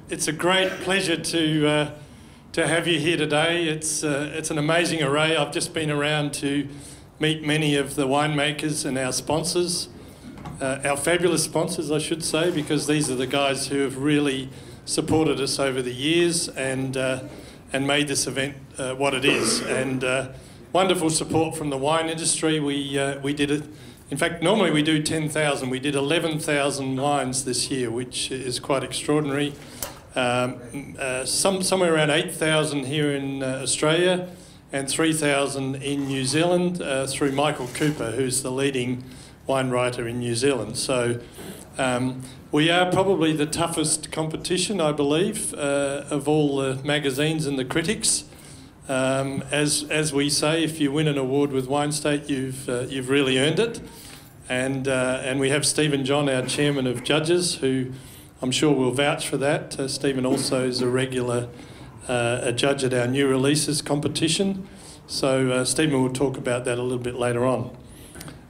It's a great pleasure to have you here today. It's an amazing array. I've just been around to meet many of the winemakers and our sponsors, our fabulous sponsors, I should say, because these are the guys who have really supported us over the years and made this event what it is. And wonderful support from the wine industry. We did it. In fact, normally we do 10,000. We did 11,000 wines this year, which is quite extraordinary. Somewhere around 8,000 here in Australia and 3,000 in New Zealand through Michael Cooper, who's the leading wine writer in New Zealand. So we are probably the toughest competition, I believe, of all the magazines and the critics. As we say, if you win an award with Winestate, you've really earned it. And we have Stephen John, our chairman of judges, who I'm sure will vouch for that. Stephen also is a regular a judge at our new releases competition. So Stephen will talk about that a little bit later on.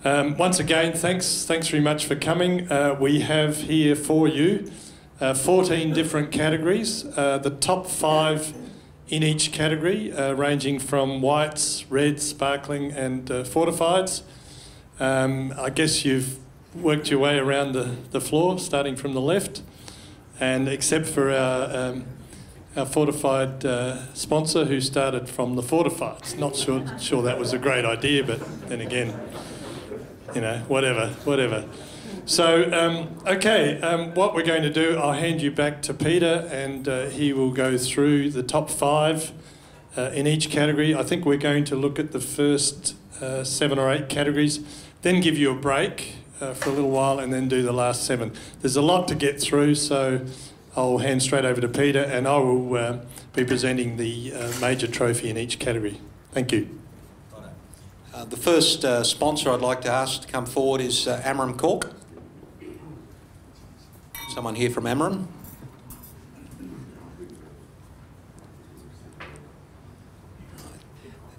Once again, thanks very much for coming. We have here for you 14 different categories, the top 5 in each category, ranging from whites, reds, sparkling and fortifieds. I guess you've worked your way around the floor, starting from the left, and except for our fortified sponsor, who started from the fortifieds. Not sure that was a great idea, but then again, you know, whatever. So, what we're going to do, I'll hand you back to Peter, and he will go through the top 5 in each category. I think we're going to look at the first 7 or 8 categories, then give you a break for a little while, and then do the last 7. There's a lot to get through, so I'll hand straight over to Peter, and I will be presenting the major trophy in each category. Thank you. The first sponsor I'd like to ask to come forward is Amram Cork. Someone here from Amram?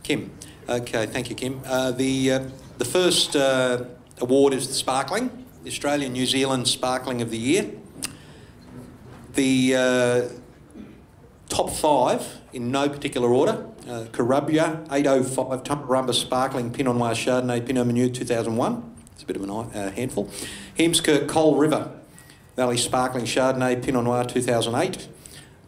Kim. Okay, thank you, Kim. The first award is the Sparkling, the Australian New Zealand Sparkling of the Year. The top 5, in no particular order, Carubia 805 Tumbarumba Sparkling Pinot Noir Chardonnay Pinot Meunier 2001. It's a bit of a handful. Heemskirk Coal River Valley Sparkling Chardonnay Pinot Noir 2008.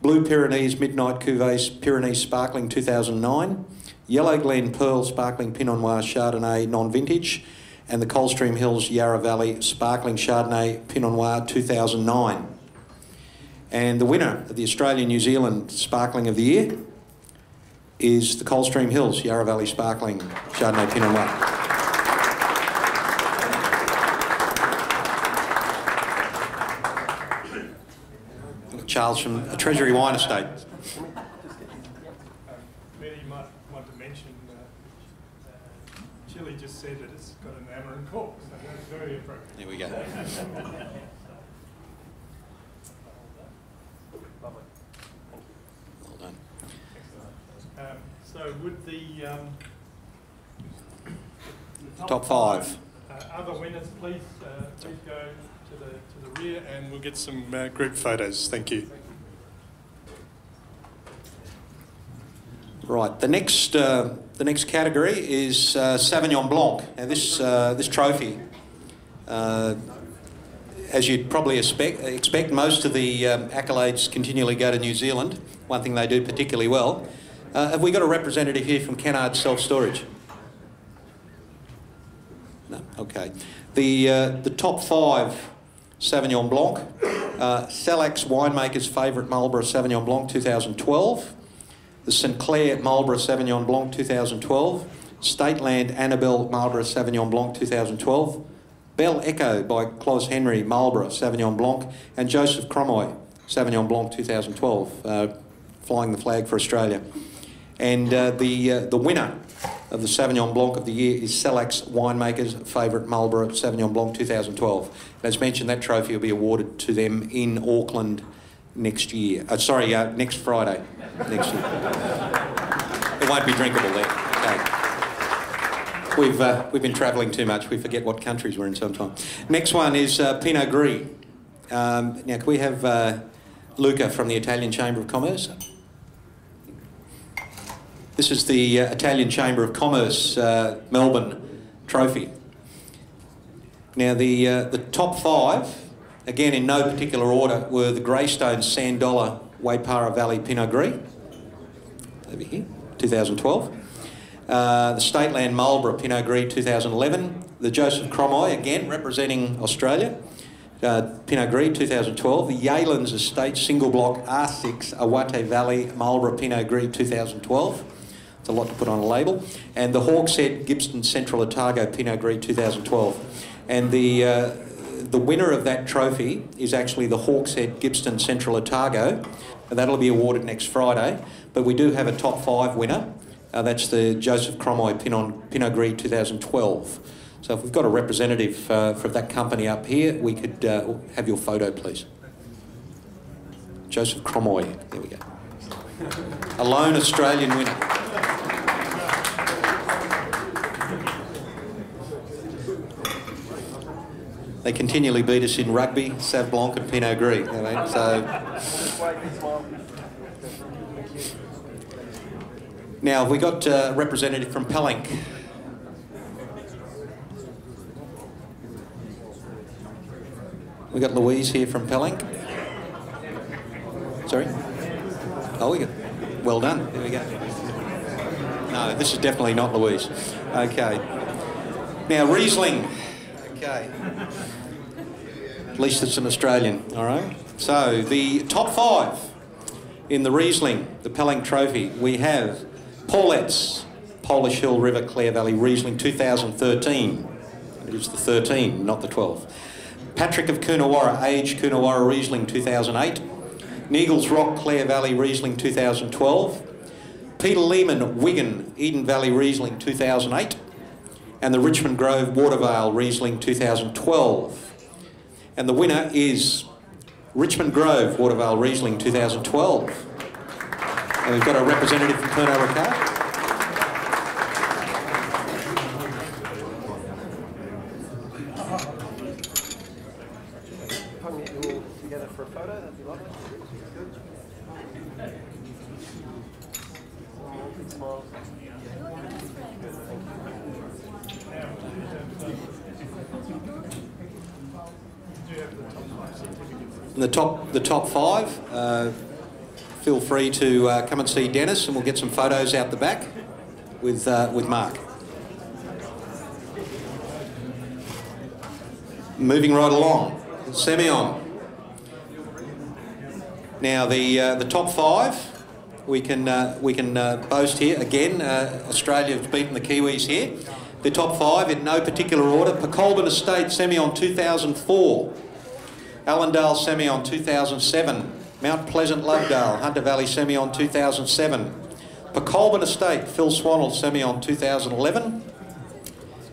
Blue Pyrenees Midnight Cuvées Pyrenees Sparkling 2009. Yellow Glen Pearl Sparkling Pinot Noir Chardonnay Non-Vintage. And the Coldstream Hills Yarra Valley Sparkling Chardonnay Pinot Noir 2009. And the winner of the Australian New Zealand Sparkling of the Year is the Coldstream Hills Yarra Valley Sparkling Chardonnay Pinot Noir. Charles from Treasury Winestate. Many might want to mention, Chile just said that it's got an Amram Cork, so that's very appropriate. There we go. Well done. So would the top 5 other winners please go to the rear, and we'll get some group photos. Thank you. Right, the next category is Sauvignon Blanc. Now this trophy, as you'd probably expect, most of the accolades continually go to New Zealand. One thing they do particularly well. Have we got a representative here from Kennard Self Storage? No. Okay. The top 5 Sauvignon Blanc. Celax Winemakers Favourite Marlborough Sauvignon Blanc 2012. The St Clair Marlborough Sauvignon Blanc 2012. Stateland Annabelle Marlborough Sauvignon Blanc 2012. Belle Echo by Clos Henry Marlborough Sauvignon Blanc. And Joseph Cromoy Sauvignon Blanc 2012, flying the flag for Australia. And the winner of the Sauvignon Blanc of the Year is Celax Winemakers Favourite Marlborough Sauvignon Blanc 2012. As mentioned, that trophy will be awarded to them in Auckland next year. Next Friday. Next year. It won't be drinkable there. Okay. We've been travelling too much. We forget what countries we're in sometimes. Next one is Pinot Gris. Now, can we have Luca from the Italian Chamber of Commerce. This is the Italian Chamber of Commerce Melbourne trophy. Now the top 5, again in no particular order, were the Greystone Sandola Waipara Valley Pinot Gris, over here, 2012. The Stateland Marlborough Pinot Gris 2011. The Joseph Cromoy, again representing Australia, Pinot Gris 2012. The Yealands Estate Single Block R6 Awate Valley Marlborough Pinot Gris 2012. It's a lot to put on a label. And the Hawkshead Gippsland Central Otago Pinot Gris 2012. And the winner of that trophy is actually the Hawkshead Gippsland Central Otago. And that'll be awarded next Friday. But we do have a top 5 winner. That's the Joseph Cromoy Pinot Gris 2012. So if we've got a representative for that company up here, we could have your photo, please. Joseph Cromoy, there we go. A lone Australian winner. They continually beat us in rugby, Sauv Blanc and Pinot Gris. I mean, so. Now, we got a representative from Pellenc. We got Louise here from Pellenc. Sorry? Oh, we got. Well done. There we go. No, this is definitely not Louise. Okay. Now, Riesling. Okay. At least it's an Australian, all right? So, the top 5 in the Riesling, the Pellenc Trophy, we have Paulette's Polish Hill River Clare Valley Riesling 2013. It is the 13, not the 12. Patrick of Coonawarra, aged Coonawarra Riesling 2008. Neagles Rock Clare Valley Riesling 2012. Peter Lehman Wigan Eden Valley Riesling 2008. And the Richmond Grove Watervale Riesling 2012. And the winner is Richmond Grove Watervale Riesling 2012. And we've got a representative from Pernod Ricard. Together for a photo, that'd be lovely. And the top 5, feel free to come and see Dennis, and we'll get some photos out the back with Mark. Moving right along, Semillon. Now the top 5 we can boast here again. Australia have beaten the Kiwis here. The top 5 in no particular order: Pecolbin Estate Semillon 2004, Allendale Semillon 2007, Mount Pleasant Lovedale Hunter Valley Semillon 2007, Pecolbin Estate Phil Swannell Semillon 2011,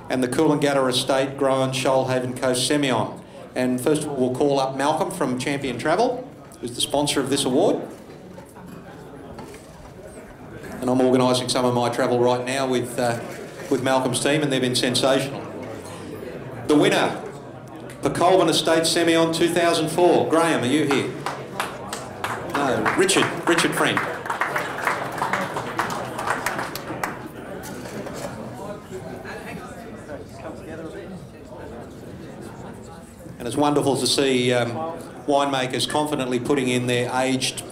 and the Coolangatta Estate Groen Shoalhaven Coast Semillon. And first we'll call up Malcolm from Champion Travel, who's the sponsor of this award. And I'm organising some of my travel right now with Malcolm's team, and they've been sensational. The winner, Pecolbin Estate Semillon 2004. Graham, are you here? No, Richard Friend. And it's wonderful to see winemakers confidently putting in their aged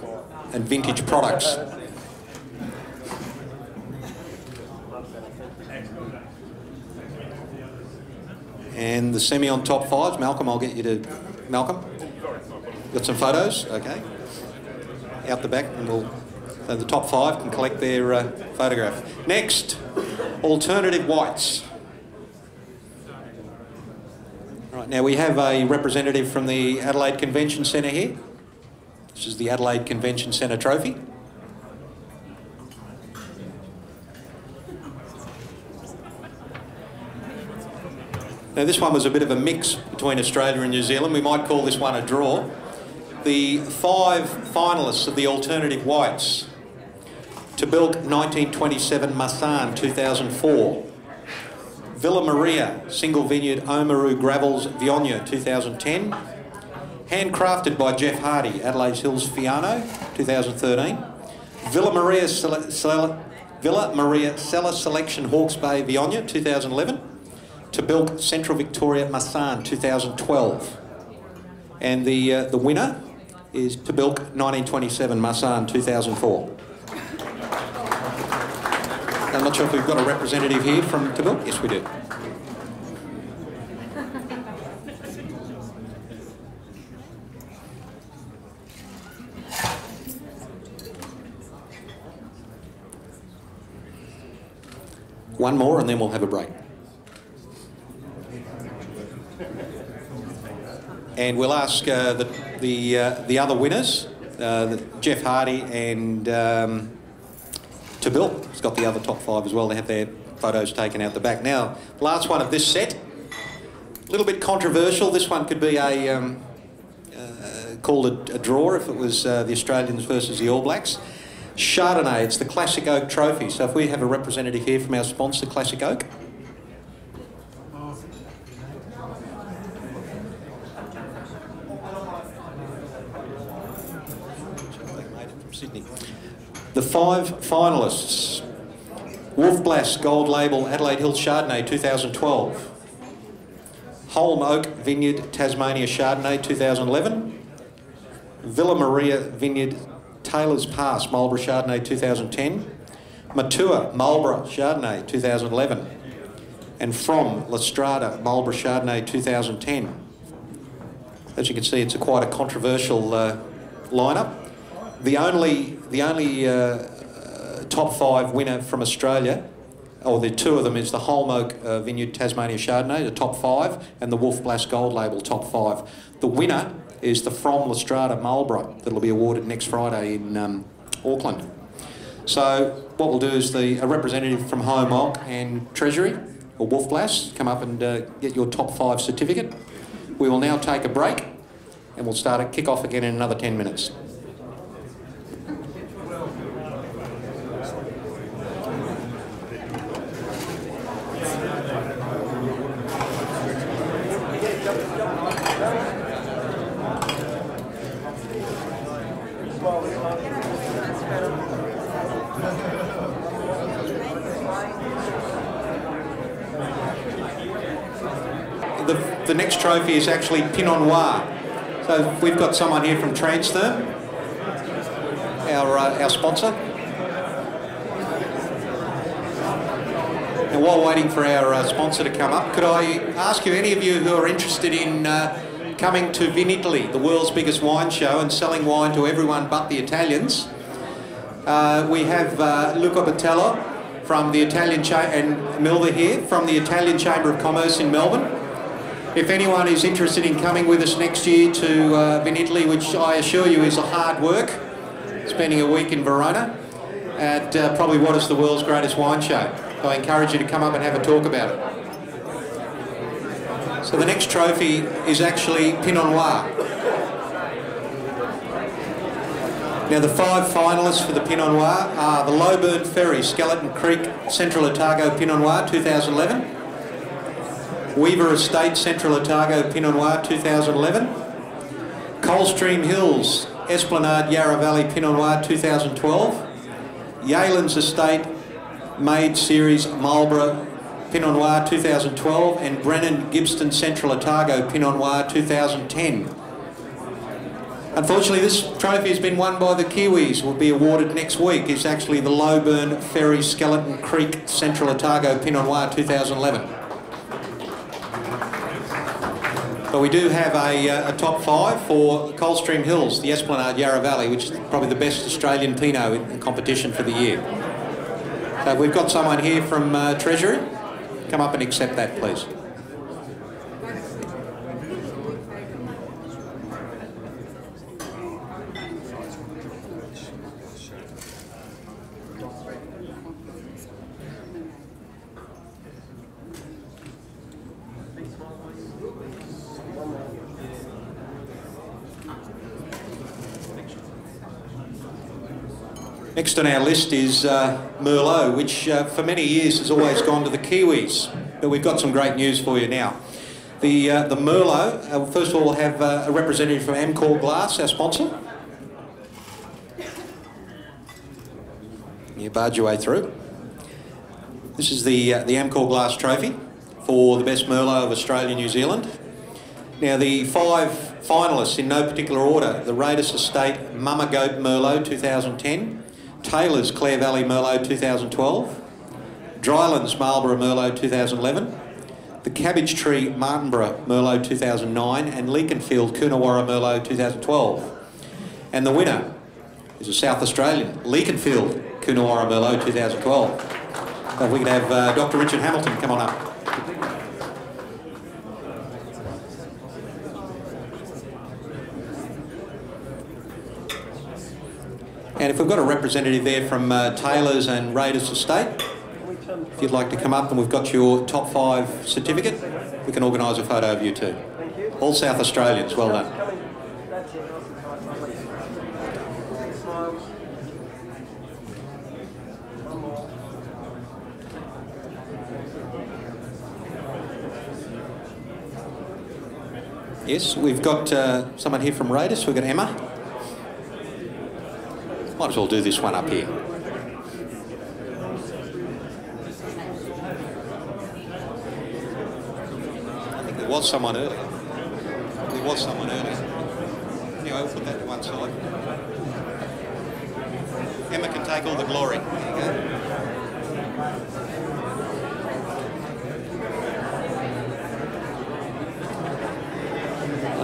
and vintage products. And the Semillon top 5s. Malcolm, I'll get you to... Malcolm? Got some photos? Okay. Out the back, and so the top 5 can collect their photograph. Next, alternative whites. Right, now we have a representative from the Adelaide Convention Centre here. This is the Adelaide Convention Centre trophy. Now this one was a bit of a mix between Australia and New Zealand. We might call this one a draw. The 5 finalists of the alternative whites: Tabilk 1927 Massan 2004, Villa Maria Single Vineyard Oamaru Gravels Viogna 2010, Handcrafted by Jeff Hardy, Adelaide Hills Fiano, 2013. Villa Maria Cellar Selection, Hawke's Bay, Vionia, 2011. Tabilk Central Victoria Masan, 2012. And the winner is Tabilk 1927 Masan, 2004. I'm not sure if we've got a representative here from Tabilk. Yes, we do. One more and then we'll have a break. And we'll ask the other winners, Jeff Hardy and Tabilk has got the other top 5 as well. They have their photos taken out the back. Now, last one of this set, a little bit controversial. This one could be called a draw if it was the Australians versus the All Blacks. Chardonnay, it's the Classic Oak Trophy. So if we have a representative here from our sponsor, Classic Oak. From Sydney. The 5 finalists. Wolf Blass Gold Label Adelaide Hills Chardonnay 2012. Holm Oak Vineyard Tasmania Chardonnay 2011. Villa Maria Vineyard Taylor's Pass Marlborough Chardonnay 2010, Matua Marlborough Chardonnay 2011, and From La Strada Marlborough Chardonnay 2010. As you can see, it's quite a controversial lineup. The only top 5 winner from Australia, or the 2 of them, is the Holm Oak Vineyard Tasmania Chardonnay, the top 5, and the Wolf Blass Gold Label top 5. The winner is the From La Strada Marlborough that'll be awarded next Friday in Auckland. So what we'll do is a representative from Home Oak and Treasury, or Wolf Blass, come up and get your top 5 certificate. We will now take a break and we'll kick off again in another 10 minutes. The next trophy is actually Pinot Noir. So we've got someone here from Transtherm, our sponsor. And while waiting for our sponsor to come up, could I ask you, any of you who are interested in coming to Vinitaly, the world's biggest wine show, and selling wine to everyone but the Italians, we have Luca Batello from the Italian and Milva here from the Italian Chamber of Commerce in Melbourne. If anyone is interested in coming with us next year to Vinitaly, which I assure you is a hard work, spending a week in Verona at probably what is the world's greatest wine show. So I encourage you to come up and have a talk about it. So the next trophy is actually Pinot Noir. Now the 5 finalists for the Pinot Noir are the Lowburn Ferry Skeleton Creek Central Otago Pinot Noir 2011. Weaver Estate Central Otago Pinot Noir 2011. Coldstream Hills Esplanade Yarra Valley Pinot Noir 2012. Yaylands Estate Made Series Marlborough Pinot Noir 2012, and Brennan Gibbston Central Otago Pinot Noir 2010. Unfortunately, this trophy has been won by the Kiwis. Will be awarded next week. It's actually the Lowburn Ferry Skeleton Creek Central Otago Pinot Noir 2011. But we do have a top 5 for Coldstream Hills, the Esplanade Yarra Valley, which is probably the best Australian Pinot in competition for the year. So we've got someone here from Treasury. Come up and accept that, please. Next on our list is Merlot, which for many years has always gone to the Kiwis, but we've got some great news for you now. The Merlot, first of all, we'll have a representative from Amcor Glass, our sponsor. You barge your way through. This is the Amcor Glass Trophy for the best Merlot of Australia and New Zealand. Now, the 5 finalists in no particular order: the Raiders Estate Mama Goat Merlot 2010, Taylor's Clare Valley Merlot 2012, Drylands Marlborough Merlot 2011, the Cabbage Tree Martinborough Merlot 2009, and Leakenfield Coonawarra Merlot 2012. And the winner is a South Australian, Leakenfield Coonawarra Merlot 2012. If we could have Dr. Richard Hamilton come on up. And if we've got a representative there from Taylor's and Raiders Estate, if you'd like to come up, and we've got your top 5 certificate, we can organise a photo of you too. All South Australians, well done. Yes, we've got someone here from Raiders. We've got Emma. Might as well do this one up here. I think there was someone earlier. Anyway, we'll put that to one side. Emma can take all the glory. There you go.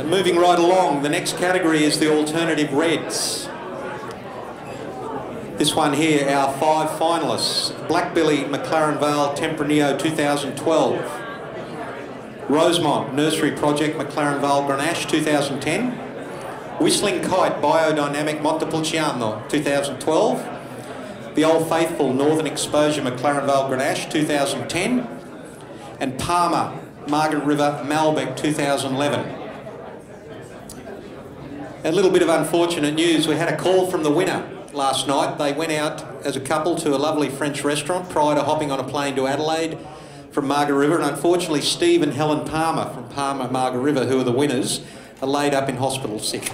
Moving right along, the next category is the alternative reds. This one here, our 5 finalists: Blackbilly McLaren Vale Tempranillo 2012, Rosemont Nursery Project McLaren Vale Grenache 2010, Whistling Kite Biodynamic Montepulciano 2012, the Old Faithful Northern Exposure McLaren Vale Grenache 2010, and Palmer Margaret River Malbec 2011. A little bit of unfortunate news. We had a call from the winner last night. They went out as a couple to a lovely French restaurant prior to hopping on a plane to Adelaide from Margaret River, and unfortunately Steve and Helen Palmer from Palmer Margaret River, who are the winners, are laid up in hospital sick.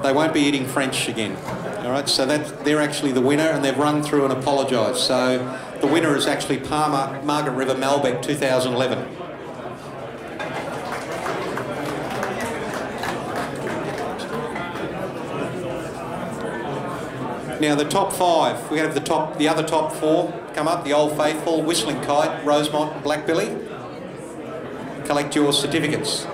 They won't be eating French again. All right, so they're actually the winner, and they've run through and apologised. So the winner is actually Palmer Margaret River Malbec 2011. Now the top 5, we have the other top 4 come up: the Old Faithful, Whistling Kite, Rosemont, and Blackbilly. Collect your certificates.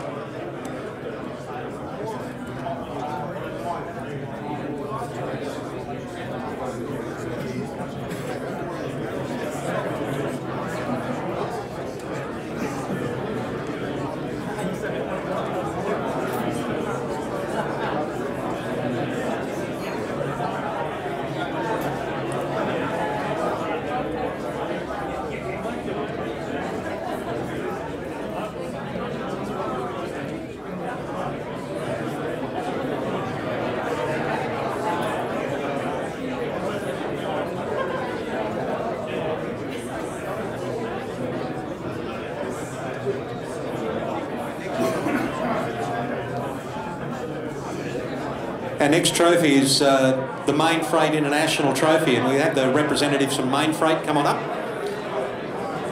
Our next trophy is the Main Freight International Trophy, and we have the representatives from Main Freight come on up.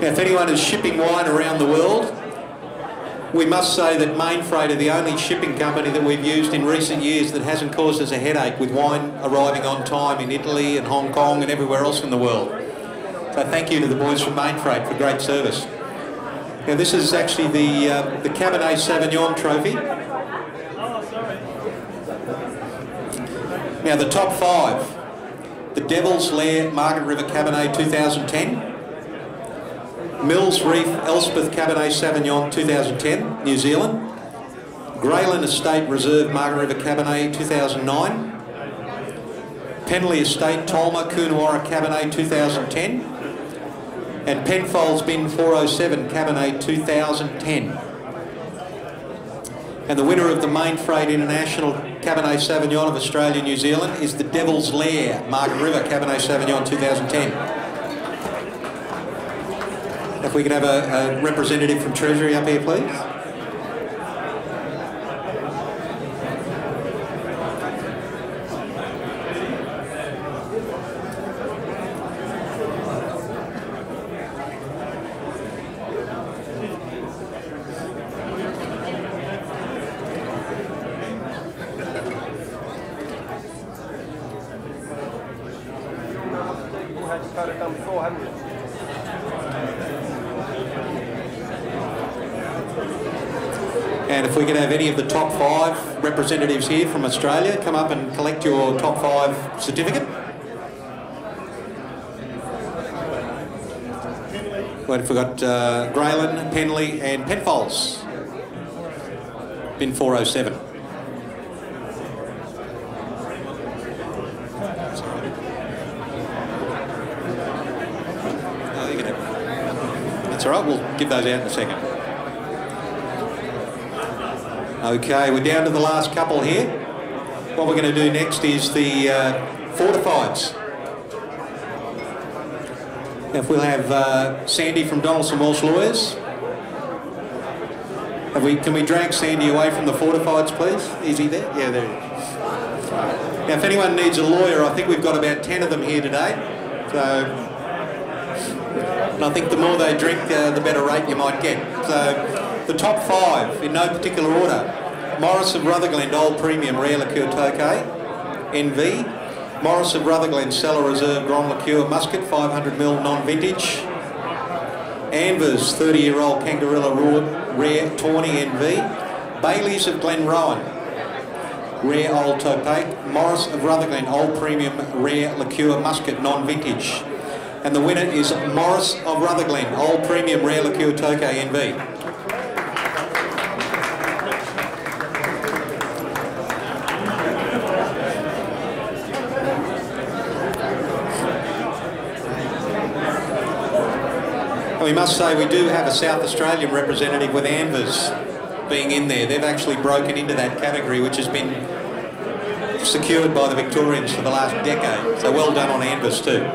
Now, if anyone is shipping wine around the world, we must say that Main Freight are the only shipping company that we've used in recent years that hasn't caused us a headache with wine arriving on time in Italy and Hong Kong and everywhere else in the world. So thank you to the boys from Main Freight for great service. Now, this is actually the Cabernet Sauvignon Trophy. Now the top 5: the Devil's Lair Margaret River Cabernet 2010, Mills Reef Elspeth Cabernet Sauvignon 2010, New Zealand, Grayland Estate Reserve Margaret River Cabernet 2009, Penley Estate Tolma Coonawarra Cabernet 2010, and Penfolds Bin 407 Cabernet 2010. And the winner of the Main Freight International Cabernet Sauvignon of Australia, New Zealand is the Devil's Lair Margaret River Cabernet Sauvignon 2010. If we could have a representative from Treasury up here, please. And if we could have any of the top 5 representatives here from Australia come up and collect your top 5 certificate. Well, if we've got Graylin, Penley and Penfolds. Bin 407. Oh, you can have. That's all right, we'll give those out in a second. Okay, we're down to the last couple here. What we're going to do next is the fortifieds. If we'll have Sandy from Donaldson Walsh Lawyers. Can we drag Sandy away from the fortifieds, please? Is he there? Yeah, there he is. Now, if anyone needs a lawyer, I think we've got about 10 of them here today. So, and I think the more they drink, the better rate you might get. So, the top 5, in no particular order. Morris of Rutherglen, Old Premium Rare Liqueur Tokay, NV. Morris of Rutherglen, Cellar Reserve Grand Liqueur Muscat, 500ml non-vintage. Anvers, 30-year-old Kangarilla Rare Tawny NV. Baileys of Glenrowan, Rare Old Topac. Morris of Rutherglen, Old Premium Rare Liqueur Muscat, non-vintage. And the winner is Morris of Rutherglen, Old Premium Rare Liqueur Tokay NV. We must say we do have a South Australian representative with Anvers being in there. They've actually broken into that category, which has been secured by the Victorians for the last decade. So well done on Anvers too.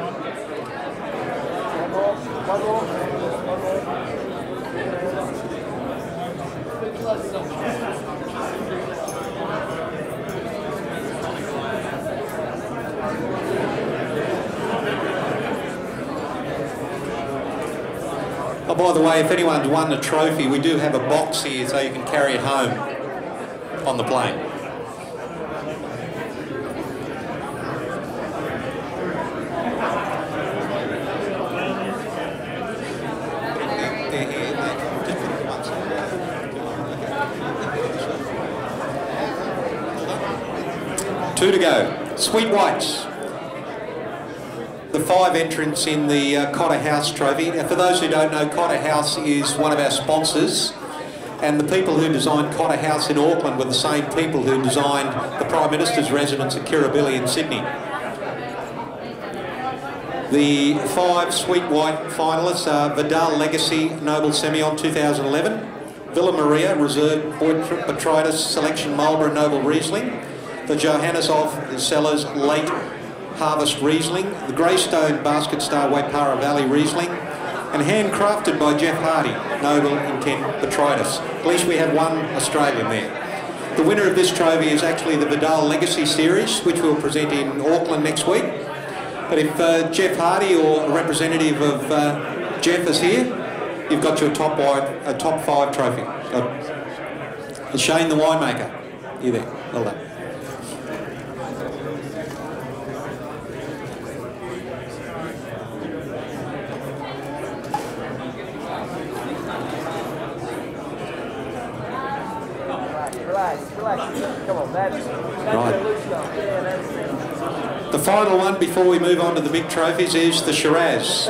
Oh, by the way, if anyone's won a trophy, we do have a box here so you can carry it home on the plane. Two to go. Sweet Whites. The 5 entrants in the Cotter House Trophy. Now, for those who don't know, Cotter House is one of our sponsors, and the people who designed Cotter House in Auckland were the same people who designed the Prime Minister's residence at Kirribilli in Sydney. The 5 Sweet White finalists are Vidal Legacy Noble Semillon 2011, Villa Maria Reserve Botrytis Selection Marlborough Noble Riesling, the Johannes of Cellars Late Harvest Riesling, the Greystone Basket Star Waipara Valley Riesling, and handcrafted by Jeff Hardy, Noble Intent Botrytis. At least we have one Australian there. The winner of this trophy is actually the Vidal Legacy Series, which we'll present in Auckland next week. But if Jeff Hardy or a representative of Jeff is here, you've got your top 5 trophy. And Shane the winemaker, you there, well done. Right. The final one before we move on to the big trophies is the Shiraz.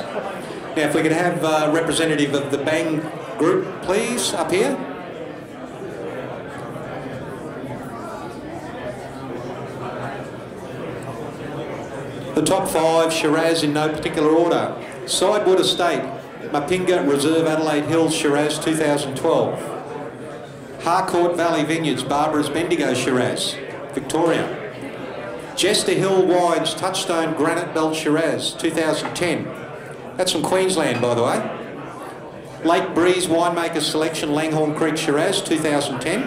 Now, if we could have a representative of the Bang group, please, up here. The top 5 Shiraz in no particular order. Sidewood Estate, Mapinga Reserve Adelaide Hills Shiraz 2012. Harcourt Valley Vineyards, Barbara's Bendigo Shiraz, Victoria. Jester Hill Wines, Touchstone Granite Belt Shiraz, 2010. That's from Queensland, by the way. Lake Breeze Winemakers Selection Langhorne Creek Shiraz 2010,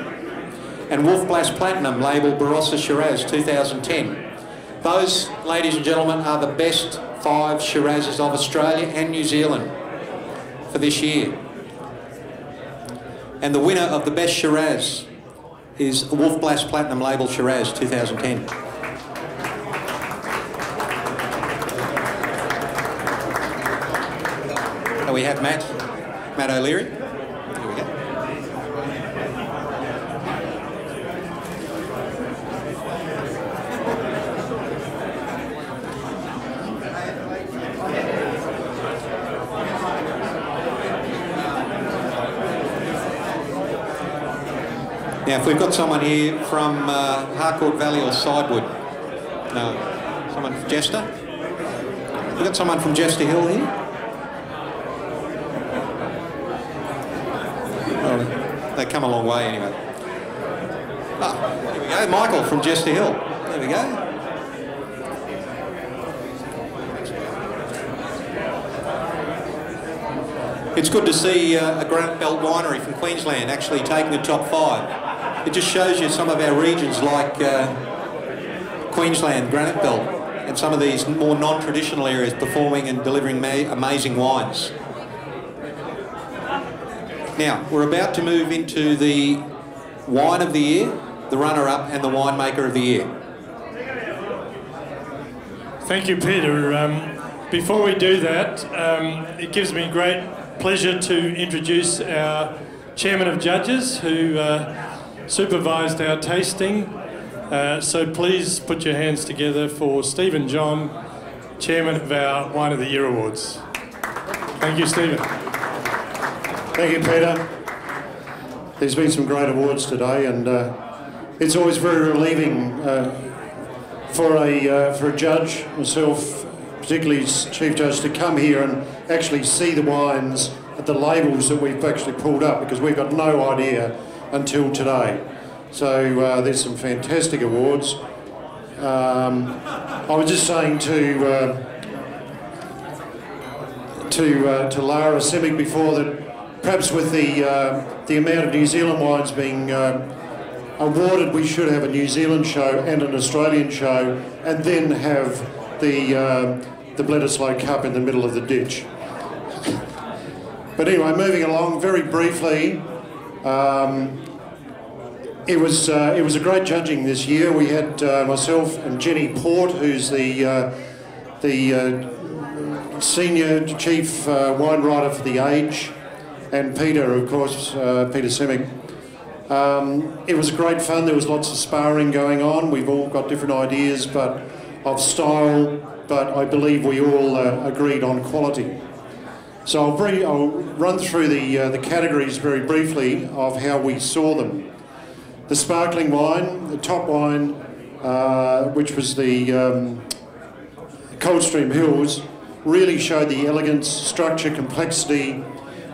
and Wolf Blass Platinum label Barossa Shiraz 2010. Those, ladies and gentlemen, are the best 5 Shirazes of Australia and New Zealand for this year. And the winner of the best Shiraz is Wolf Blass Platinum label Shiraz 2010. So we have Matt O'Leary. Here we go. Now, if we've got someone here from Harcourt Valley or Sidewood, no, someone from Jester? We've got someone from Jester Hill here? Oh, they come a long way anyway. Ah, here we go, Michael from Jester Hill. There we go. It's good to see a Granite Belt winery from Queensland actually taking the top 5. It just shows you some of our regions like Queensland, Granite Belt, and some of these more non-traditional areas performing and delivering amazing wines. Now, we're about to move into the Wine of the Year, the runner-up and the Winemaker of the Year. Thank you, Peter. Before we do that, it gives me great pleasure to introduce our Chairman of Judges who supervised our tasting. So please put your hands together for Stephen John, Chairman of our Wine of the Year Awards. Thank you, Stephen. Thank you, Peter. There's been some great awards today, and it's always very relieving for a judge, myself, particularly as Chief Judge, to come here and actually see the wines at the labels that we've actually pulled up, because we've got no idea until today. So there's some fantastic awards. I was just saying to Lara Simic before that perhaps with the amount of New Zealand wines being awarded, we should have a New Zealand show and an Australian show, and then have the Bledisloe Cup in the middle of the ditch. But anyway, moving along very briefly, it was a great judging this year. We had myself and Jenny Port, who's the senior chief wine writer for The Age, and Peter, of course, Peter Simic. It was great fun. There was lots of sparring going on. We've all got different ideas of style, but I believe we all agreed on quality. So I'll run through the categories very briefly of how we saw them. The sparkling wine, the top wine, which was the Coldstream Hills, really showed the elegance, structure, complexity,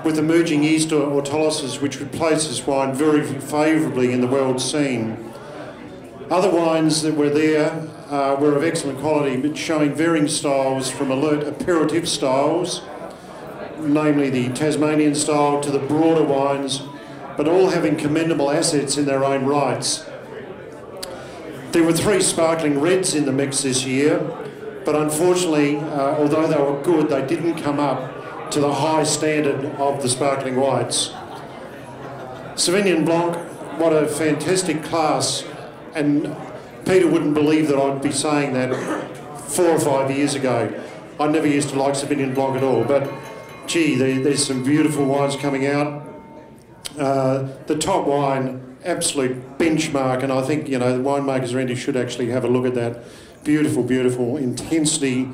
with emerging Easter autolysis, which would place this wine very favourably in the world scene. Other wines that were there were of excellent quality, but showing varying styles from alert aperitif styles, namely the Tasmanian style, to the broader wines, but all having commendable assets in their own rights. There were 3 sparkling reds in the mix this year, but unfortunately, although they were good, they didn't come up to the high standard of the sparkling whites. Sauvignon Blanc, what a fantastic class, and Peter wouldn't believe that I'd be saying that 4 or 5 years ago. I never used to like Sauvignon Blanc at all, but gee, there's some beautiful wines coming out. The top wine, absolute benchmark, and I think, you know, the winemakers around here should actually have a look at that. Beautiful, beautiful intensity,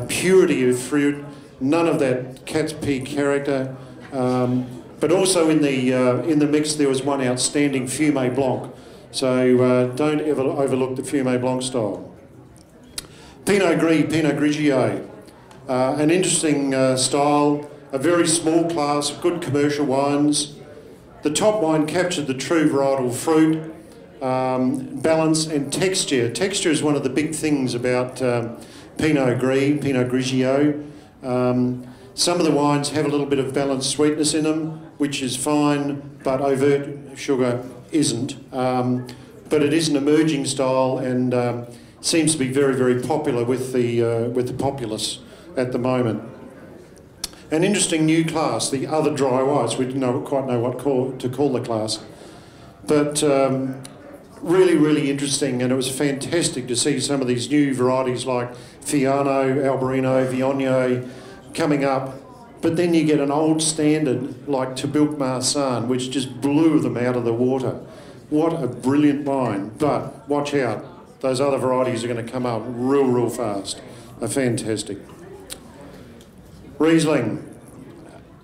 purity of fruit, none of that cat's pee character. But also in the mix there was one outstanding Fumé Blanc, so don't ever overlook the Fumé Blanc style. Pinot Gris, Pinot Grigio, an interesting style, a very small class, good commercial wines. The top wine captured the true varietal fruit, balance and texture. Texture is one of the big things about Pinot Gris, Pinot Grigio. Some of the wines have a little bit of balanced sweetness in them, which is fine, but overt sugar isn't. But it is an emerging style and seems to be very, very popular with the populace at the moment. An interesting new class, the other dry whites. We didn't quite know what to call the class, but really, really interesting. And it was fantastic to see some of these new varieties like Fiano, Albarino, Viognier coming up. But then you get an old standard like Tabilk Marsan, which just blew them out of the water. What a brilliant wine. But watch out, those other varieties are going to come up real, real fast. Are fantastic. Riesling,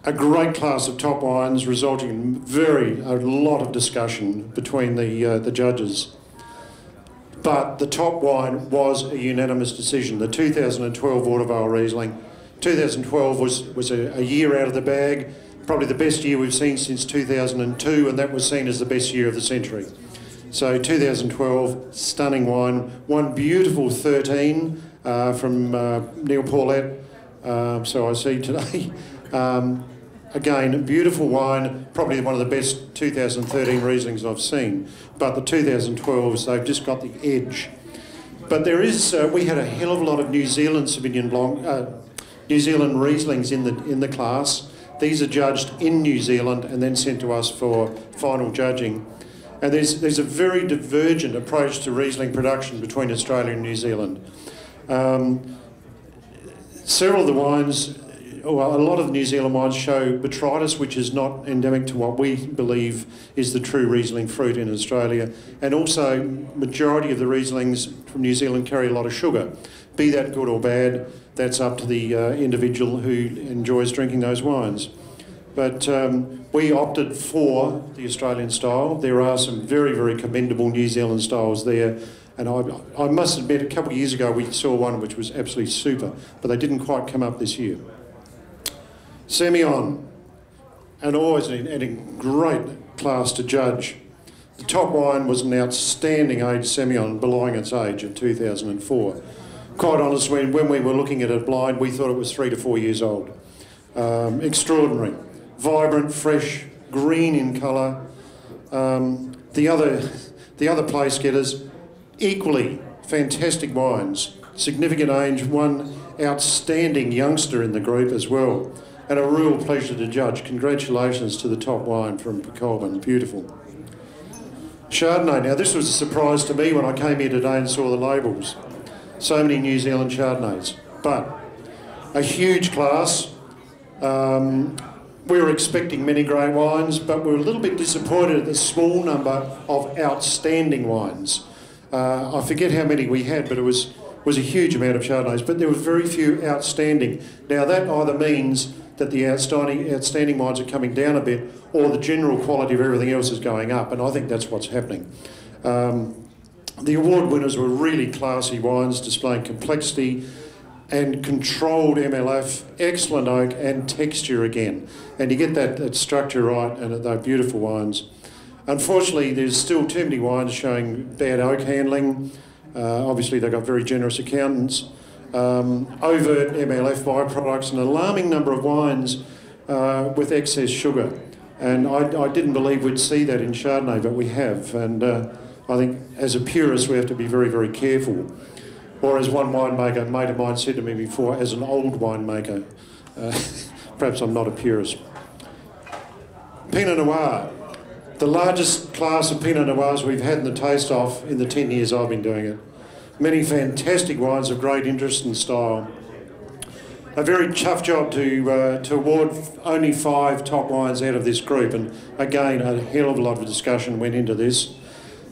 a great class of top wines, resulting in a lot of discussion between the judges. But the top wine was a unanimous decision. The 2012 Watervale Riesling. 2012 was a year out of the bag, probably the best year we've seen since 2002, and that was seen as the best year of the century. So 2012, stunning wine. One beautiful 13 from Neil Paulette. So I see today. Again, beautiful wine, probably one of the best 2013 Rieslings I've seen. But the 2012s, they've just got the edge. But there is, we had a hell of a lot of New Zealand Sauvignon Blanc, New Zealand Rieslings in the class. These are judged in New Zealand and then sent to us for final judging. And there's a very divergent approach to Riesling production between Australia and New Zealand. Several of the wines, well, a lot of the New Zealand wines show botrytis, which is not endemic to what we believe is the true Riesling fruit in Australia. And also, majority of the Rieslings from New Zealand carry a lot of sugar. Be that good or bad, that's up to the individual who enjoys drinking those wines. But we opted for the Australian style. There are some very, very commendable New Zealand styles there. And I must admit, a couple of years ago we saw one which was absolutely super, but they didn't quite come up this year. Semillon, and always a great class to judge. The top wine was an outstanding aged Semillon, belying its age in 2004. Quite honestly, when we were looking at it blind, we thought it was 3 to 4 years old. Extraordinary. Vibrant, fresh, green in colour. The other place getters, equally fantastic wines. Significant age, one outstanding youngster in the group as well. And a real pleasure to judge. Congratulations to the top wine from Colburn. Beautiful. Chardonnay. Now, this was a surprise to me when I came here today and saw the labels. So many New Zealand Chardonnays. But a huge class. We were expecting many great wines, but we were a little bit disappointed at the small number of outstanding wines. I forget how many we had, but it was a huge amount of Chardonnays, but there were very few outstanding. Now, that either means that the outstanding wines are coming down a bit, or the general quality of everything else is going up, and I think that's what's happening. The award winners were really classy wines, displaying complexity and controlled MLF, excellent oak and texture again. And you get that structure right, and they're beautiful wines. Unfortunately, there's still too many wines showing bad oak handling. Obviously, they've got very generous accountants. Overt MLF byproducts, an alarming number of wines with excess sugar. And I didn't believe we'd see that in Chardonnay, but we have. And I think as a purist, we have to be very, very careful. Or as one winemaker, mate of mine, said to me before, as an old winemaker, perhaps I'm not a purist. Pinot Noir. The largest class of Pinot Noirs we've had in the taste-off in the 10 years I've been doing it. Many fantastic wines of great interest and style. A very tough job to award only 5 top wines out of this group, and again, a hell of a lot of discussion went into this.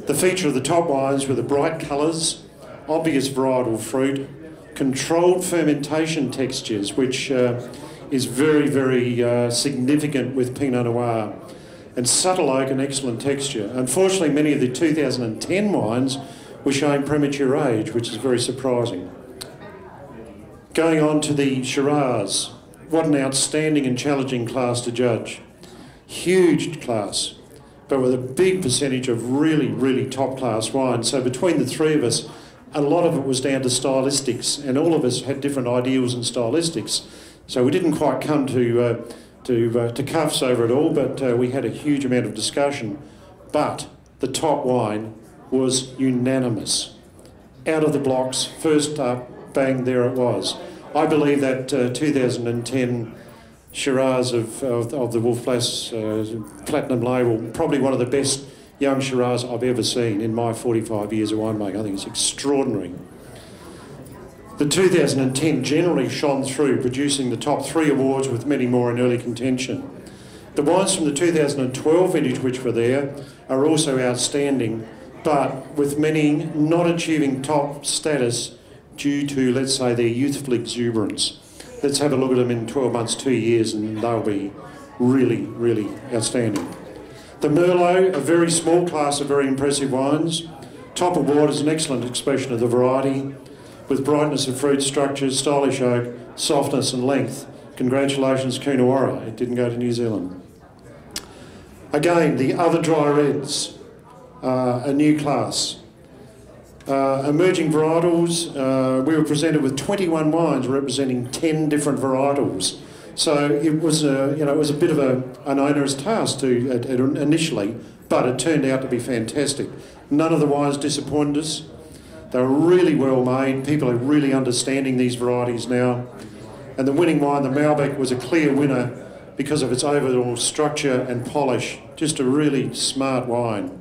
The feature of the top wines were the bright colours, obvious varietal fruit, controlled fermentation textures, which is very, very significant with Pinot Noir, and subtle oak and excellent texture. Unfortunately, many of the 2010 wines were showing premature age, which is very surprising. Going on to the Shiraz, what an outstanding and challenging class to judge. Huge class, but with a big percentage of really, really top class wine. So between the three of us, a lot of it was down to stylistics, and all of us had different ideals and stylistics. So we didn't quite come to cuffs over it all, but we had a huge amount of discussion. But the top wine was unanimous. Out of the blocks, first up, bang, there it was. I believe that 2010 Shiraz of the Wolf Blass Platinum label, probably one of the best young Shiraz I've ever seen in my 45 years of winemaking. I think it's extraordinary. The 2010 generally shone through, producing the top 3 awards with many more in early contention. The wines from the 2012 vintage which were there are also outstanding, but with many not achieving top status due to, let's say, their youthful exuberance. Let's have a look at them in 12 months, 2 years, and they'll be really, really outstanding. The Merlot, a very small class of very impressive wines. Top award is an excellent expression of the variety, with brightness of fruit structure, stylish oak, softness and length. Congratulations, Coonawarra. It didn't go to New Zealand. Again, the other dry reds, a new class. Emerging varietals, we were presented with 21 wines representing 10 different varietals. So it was a bit of an onerous task to initially, but it turned out to be fantastic. None of the wines disappointed us. They were really well made. People are really understanding these varieties now. And the winning wine, the Malbec, was a clear winner because of its overall structure and polish. Just a really smart wine.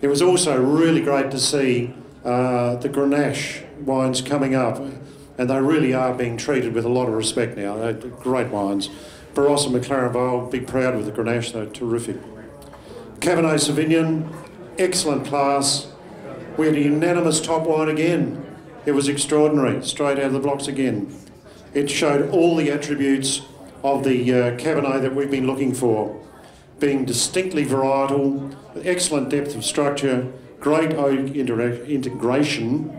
It was also really great to see the Grenache wines coming up, and they really are being treated with a lot of respect now. They're great wines. Barossa and McLaren Vale, be proud with the Grenache, they're terrific. Cabernet Sauvignon, excellent class. We had a unanimous top wine again. It was extraordinary, straight out of the blocks again. It showed all the attributes of the Cabernet that we've been looking for, being distinctly varietal, excellent depth of structure, great oak integration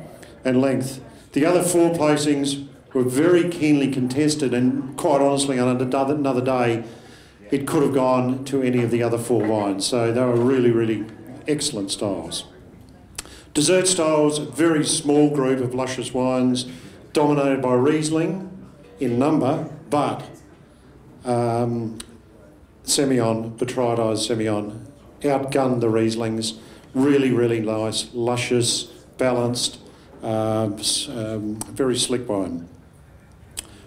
and length. The other 4 placings were very keenly contested, and quite honestly, on another day, it could have gone to any of the other 4 wines. So they were really, really excellent styles. Dessert styles, a very small group of luscious wines, dominated by Riesling in number, but Semillon, Botrytis Semillon, outgunned the Rieslings. Really, really nice, luscious, balanced, very slick wine.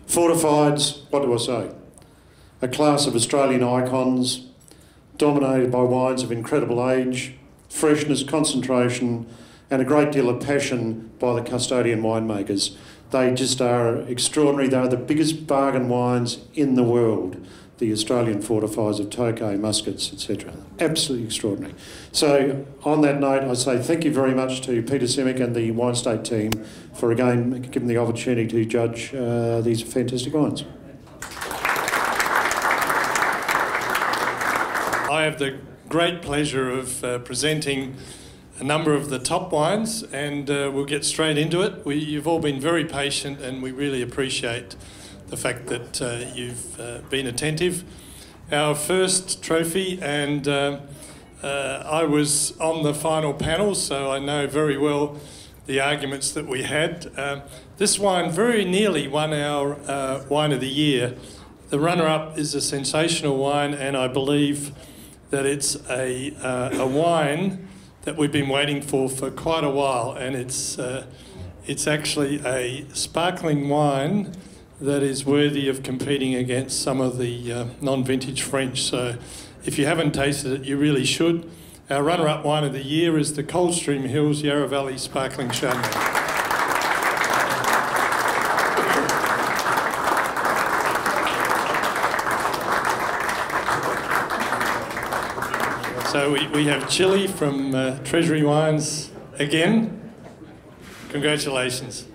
Fortifieds, what do I say? A class of Australian icons, dominated by wines of incredible age, freshness, concentration, and a great deal of passion by the custodian winemakers. They just are extraordinary. They are the biggest bargain wines in the world, the Australian fortifieds of Tokay, Muscats, etc. Absolutely extraordinary. So on that note, I say thank you very much to Peter Simic and the Winestate team for again giving the opportunity to judge these fantastic wines. I have the great pleasure of presenting a number of the top wines, and we'll get straight into it. You've all been very patient, and we really appreciate the fact that you've been attentive. Our first trophy, and I was on the final panel, so I know very well the arguments that we had. This wine very nearly won our Wine of the Year. The runner-up is a sensational wine, and I believe that it's a wine that we've been waiting for quite a while, and it's actually a sparkling wine that is worthy of competing against some of the non-vintage French. So if you haven't tasted it, you really should. Our runner-up wine of the year is the Coldstream Hills Yarra Valley Sparkling Chardonnay. So we have Chile from Treasury Wines again. Congratulations.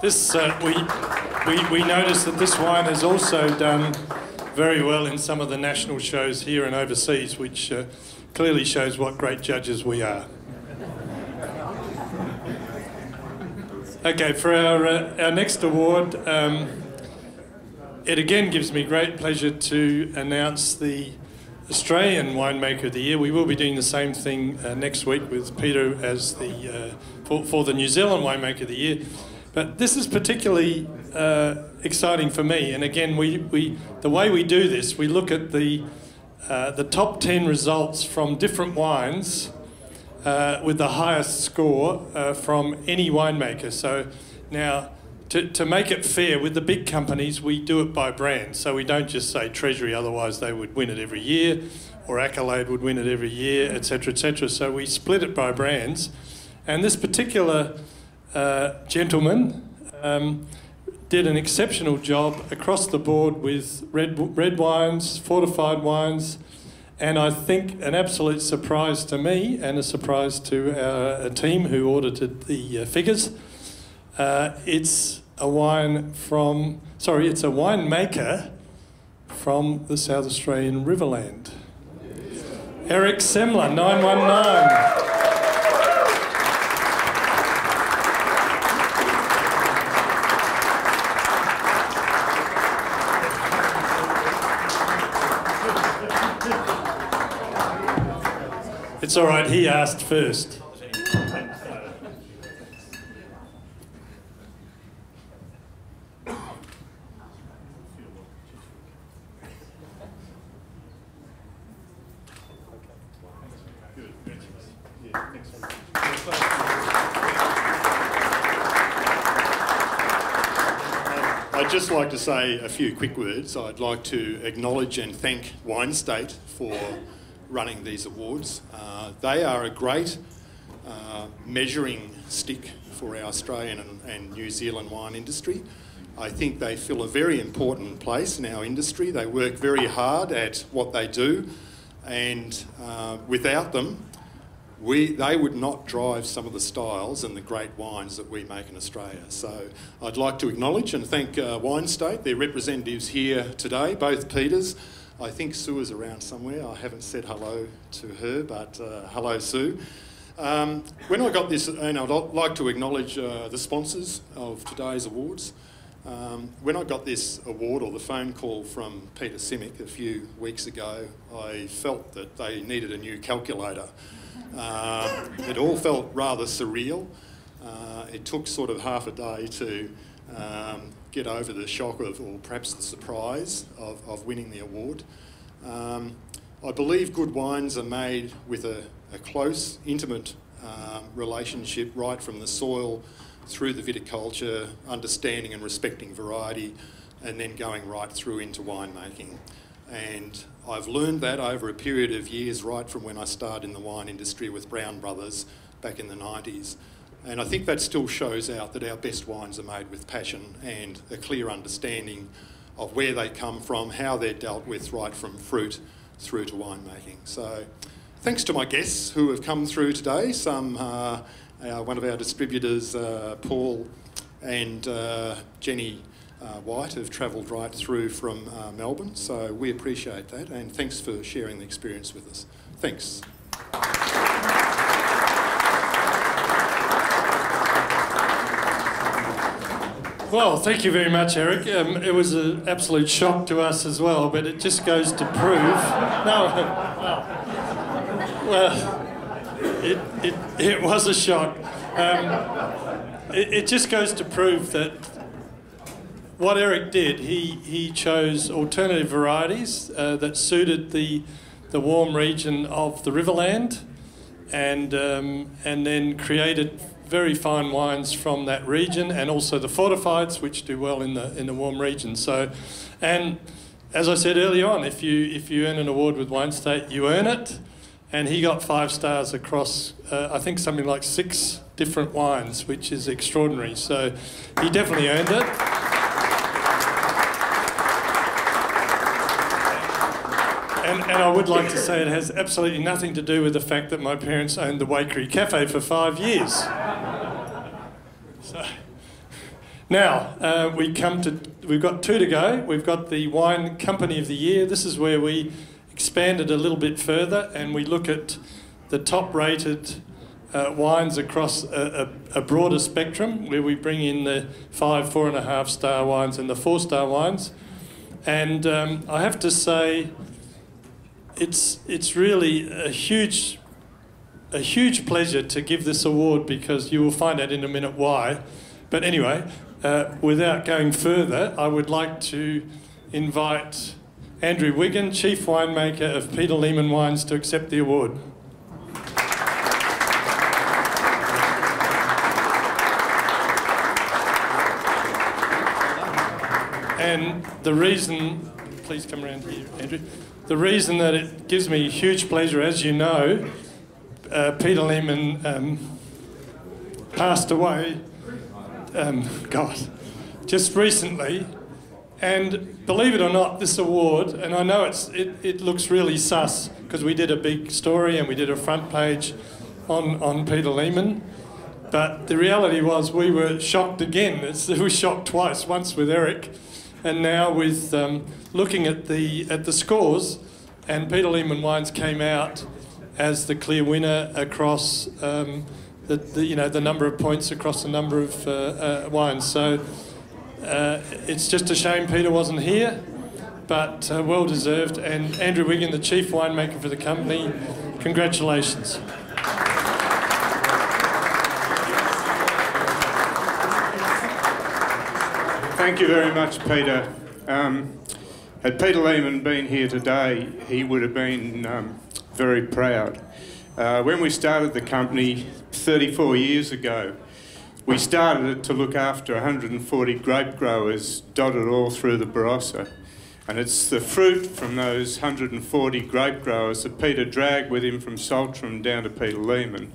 This we noticed that this wine has also done very well in some of the national shows here and overseas, which clearly shows what great judges we are. Okay, for our next award, it again gives me great pleasure to announce the Australian Winemaker of the Year. We will be doing the same thing next week with Peter as the for the New Zealand Winemaker of the Year. But this is particularly exciting for me. And again, the way we do this, we look at the top 10 results from different wines with the highest score from any winemaker. So now, to make it fair, with the big companies, we do it by brand. So we don't just say Treasury, otherwise they would win it every year, or Accolade would win it every year, etc., etc. So we split it by brands. And this particular gentleman did an exceptional job across the board with red wines, fortified wines, and I think an absolute surprise to me and a surprise to our team who audited the figures. It's a winemaker from the South Australian Riverland. Eric Semler, 919. It's all right, he asked first. I'd just like to say a few quick words. I'd like to acknowledge and thank Winestate for running these awards. They are a great measuring stick for our Australian and New Zealand wine industry. I think they fill a very important place in our industry. They work very hard at what they do, and without them, they would not drive some of the styles and the great wines that we make in Australia. So I'd like to acknowledge and thank Winestate, their representatives here today, both Peters. I think Sue is around somewhere. I haven't said hello to her, but hello, Sue. When I got this, and I'd like to acknowledge the sponsors of today's awards. When I got this award, or the phone call from Peter Simic a few weeks ago, I felt that they needed a new calculator. It all felt rather surreal. It took sort of half a day to get over the shock of, or perhaps the surprise of winning the award. I believe good wines are made with a close, intimate relationship right from the soil through the viticulture, understanding and respecting variety, and then going right through into winemaking. And I've learned that over a period of years, right from when I started in the wine industry with Brown Brothers back in the 90s. And I think that still shows out that our best wines are made with passion and a clear understanding of where they come from, how they're dealt with, right from fruit through to winemaking. So thanks to my guests who have come through today. Some, one of our distributors, Paul and Jenny White, have travelled right through from Melbourne. So we appreciate that, and thanks for sharing the experience with us. Thanks. Well, thank you very much, Eric. It was an absolute shock to us as well, but it just goes to prove... it was a shock. It just goes to prove that what Eric did, he chose alternative varieties that suited the warm region of the Riverland, and then created very fine wines from that region, and also the fortifieds, which do well in the warm region. So, and as I said earlier on, if you earn an award with Winestate, you earn it. And he got 5 stars across, I think, something like 6 different wines, which is extraordinary. So he definitely earned it. And I would like to say it has absolutely nothing to do with the fact that my parents owned the Wakery Cafe for 5 years. So, now, we've got 2 to go. We've got the Wine Company of the Year. This is where we expanded a little bit further, and we look at the top-rated wines across a broader spectrum, where we bring in the 5, 4.5 star wines and the 4-star wines. And I have to say, it's really a huge pleasure to give this award, because you will find out in a minute why. But anyway, without going further, I would like to invite Andrew Wiggin, Chief Winemaker of Peter Lehmann Wines, to accept the award. And the reason, please come around here, Andrew. The reason that it gives me huge pleasure, as you know, Peter Lehmann passed away, just recently. And believe it or not, this award, and I know it looks really sus, because we did a big story and we did a front page on Peter Lehmann, but the reality was we were shocked again. We were shocked twice, once with Eric, and now with looking at the scores, and Peter Lehmann Wines came out as the clear winner across the number of points across the number of wines. So it's just a shame Peter wasn't here, but well deserved. And Andrew Wiggin, the Chief Winemaker for the company, congratulations. Thank you very much, Peter. Had Peter Lehmann been here today, he would have been very proud. When we started the company 34 years ago, we started it to look after 140 grape growers dotted all through the Barossa. And it's the fruit from those 140 grape growers that Peter dragged with him from Saltram down to Peter Lehmann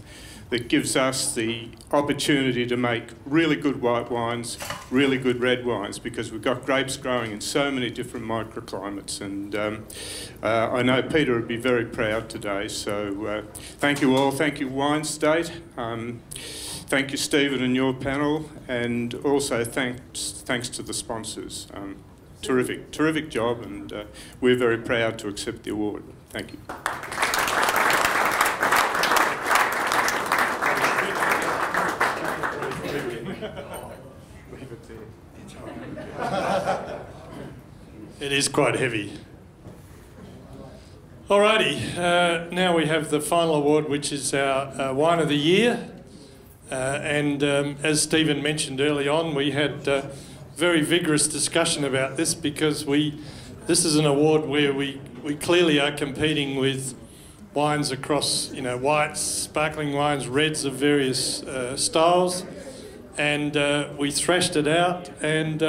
that gives us the opportunity to make really good white wines, really good red wines, because we've got grapes growing in so many different microclimates. And I know Peter would be very proud today. So thank you all. Thank you, Winestate. Thank you, Stephen, and your panel. And also thanks to the sponsors. Terrific job, and we're very proud to accept the award. Thank you. It is quite heavy. Alrighty, now we have the final award, which is our Wine of the Year. As Stephen mentioned early on, we had very vigorous discussion about this, because this is an award where we clearly are competing with wines across, whites, sparkling wines, reds of various styles, and we thrashed it out, and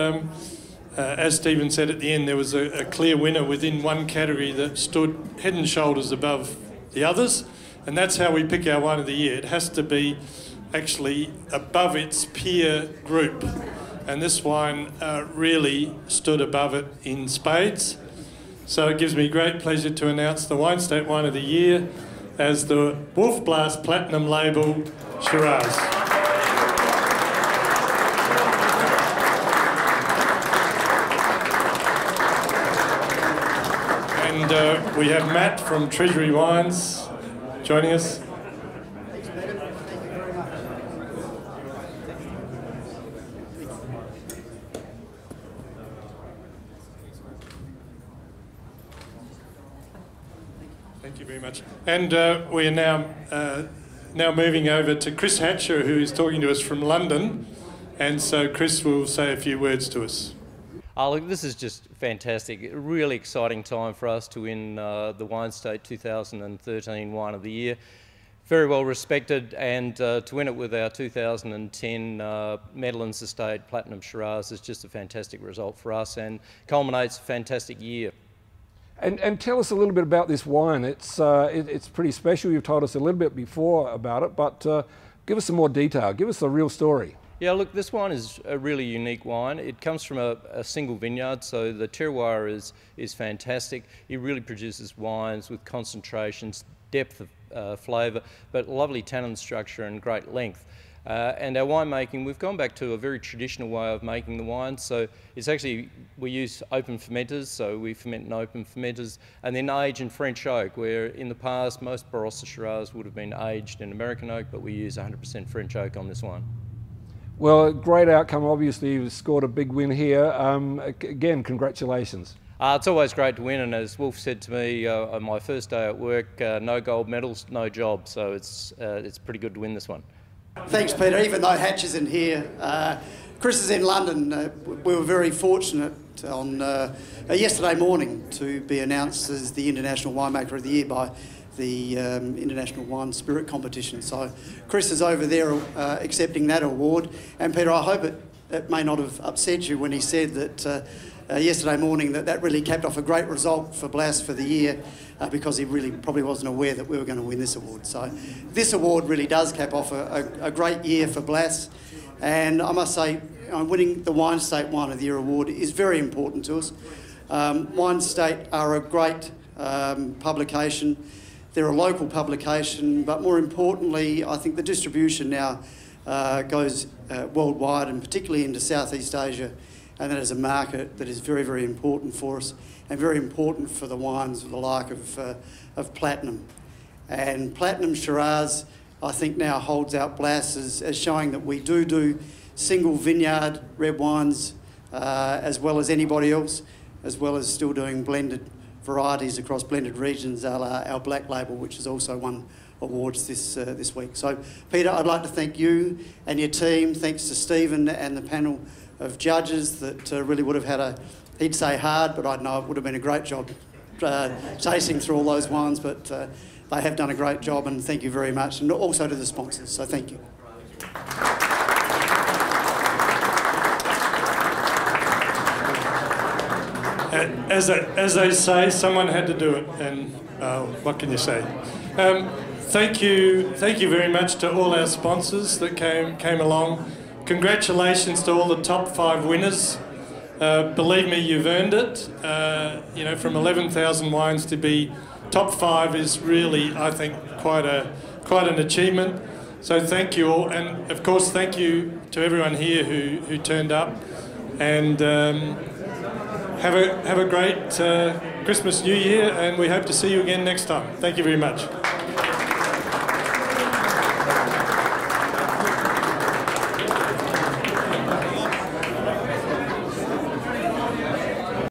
as Stephen said at the end, there was a clear winner within one category that stood head and shoulders above the others, and that's how we pick our Wine of the Year. It has to be actually above its peer group, and this wine really stood above it in spades. So it gives me great pleasure to announce the Winestate Wine of the Year as the Wolf Blast Platinum Label Shiraz. And we have Matt from Treasury Wines joining us. Thank you very much. And we are now moving over to Chris Hatcher, who is talking to us from London. And so Chris will say a few words to us. Look, this is just fantastic. A really exciting time for us to win the Winestate 2013 Wine of the Year. Very well respected, and to win it with our 2010 Medlands Estate Platinum Shiraz is just a fantastic result for us, and culminates a fantastic year. And tell us a little bit about this wine. It's pretty special. You've told us a little bit before about it, but give us some more detail. Give us the real story. Yeah, look, this wine is a really unique wine. It comes from a single vineyard, so the terroir is fantastic. It really produces wines with concentrations, depth of flavour, but lovely tannin structure and great length. And our winemaking, we've gone back to a very traditional way of making the wine. So it's actually, we use open fermenters, so we ferment in open fermenters, and then age in French oak, where in the past most Barossa Shiraz would have been aged in American oak, but we use 100% French oak on this one. Well, great outcome. Obviously, you've scored a big win here. Again, congratulations. It's always great to win, and as Wolf said to me on my first day at work, no gold medals, no job, so it's pretty good to win this one. Thanks, Peter. Even though Hatch isn't here, Chris is in London. We were very fortunate on yesterday morning to be announced as the International Winemaker of the Year by the International Wine Spirit Competition. So Chris is over there accepting that award. And Peter, I hope it may not have upset you when he said that yesterday morning that really capped off a great result for Blas for the year, because he really probably wasn't aware that we were going to win this award. So this award really does cap off a great year for Blas. And I must say, winning the Winestate Wine of the Year award is very important to us. Winestate are a great publication. They're a local publication, but more importantly, I think the distribution now goes worldwide, and particularly into Southeast Asia, and that is a market that is very, very important for us, and very important for the wines of the like of Platinum. And Platinum Shiraz, I think, now holds out Blas as showing that we do single vineyard red wines as well as anybody else, as well as still doing blended varieties across blended regions, a la our black label, which has also won awards this week. So, Peter, I'd like to thank you and your team. Thanks to Stephen and the panel of judges that really would have had he'd say hard, but I know it would have been a great job chasing through all those wines, but they have done a great job, and thank you very much. And also to the sponsors, so thank you. As they say, someone had to do it, and what can you say? Thank you very much to all our sponsors that came along. Congratulations to all the top 5 winners. Believe me, you've earned it. You know, from 11,000 wines to be top 5 is really, I think, quite an achievement. So thank you all, and of course thank you to everyone here who turned up, and have a great Christmas, New Year, and we hope to see you again next time. Thank you very much.